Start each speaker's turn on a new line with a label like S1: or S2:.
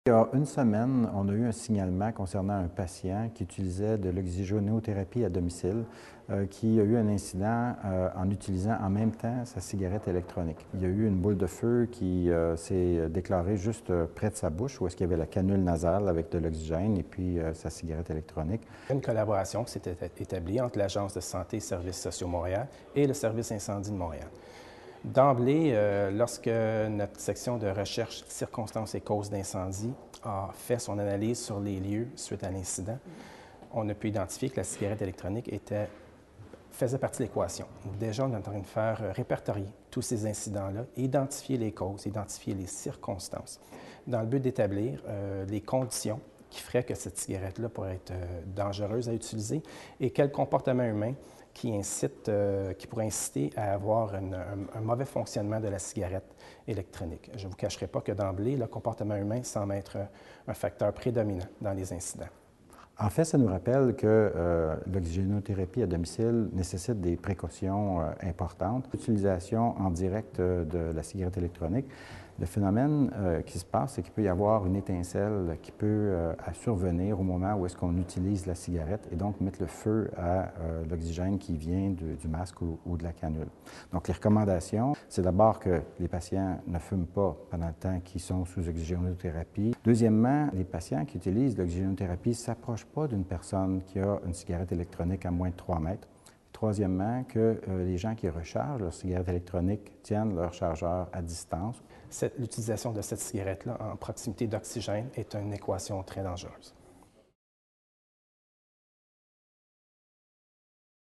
S1: Il y a une semaine, on a eu un signalement concernant un patient qui utilisait de l'oxygénothérapie à domicile, qui a eu un incident en utilisant en même temps sa cigarette électronique. Il y a eu une boule de feu qui s'est déclarée juste près de sa bouche, où est-ce qu'il y avait la canule nasale avec de l'oxygène et puis sa cigarette électronique.
S2: Une collaboration qui s'est établie entre l'Agence de santé et services sociaux Montréal et le service incendie de Montréal. D'emblée, lorsque notre section de recherche, circonstances et causes d'incendie a fait son analyse sur les lieux suite à l'incident, on a pu identifier que la cigarette électronique faisait partie de l'équation. Déjà, on est en train de faire répertorier tous ces incidents-là, identifier les causes, identifier les circonstances, dans le but d'établir les conditions qui feraient que cette cigarette-là pourrait être dangereuse à utiliser et quel comportement humain qui pourrait inciter à avoir un mauvais fonctionnement de la cigarette électronique. Je ne vous cacherai pas que d'emblée, le comportement humain semble être un facteur prédominant dans les incidents.
S1: En fait, ça nous rappelle que l'oxygénothérapie à domicile nécessite des précautions importantes. L'utilisation en direct de la cigarette électronique, le phénomène qui se passe, c'est qu'il peut y avoir une étincelle qui peut survenir au moment où est-ce qu'on utilise la cigarette et donc mettre le feu à l'oxygène qui vient du masque ou de la canule. Donc, les recommandations, c'est d'abord que les patients ne fument pas pendant le temps qu'ils sont sous oxygénothérapie. Deuxièmement, les patients qui utilisent l'oxygénothérapie ne s'approchent pas d'une personne qui a une cigarette électronique à moins de 3 mètres. Troisièmement, que les gens qui rechargent leur cigarette électronique tiennent leur chargeur à distance.
S2: L'utilisation de cette cigarette-là en proximité d'oxygène est une équation très dangereuse.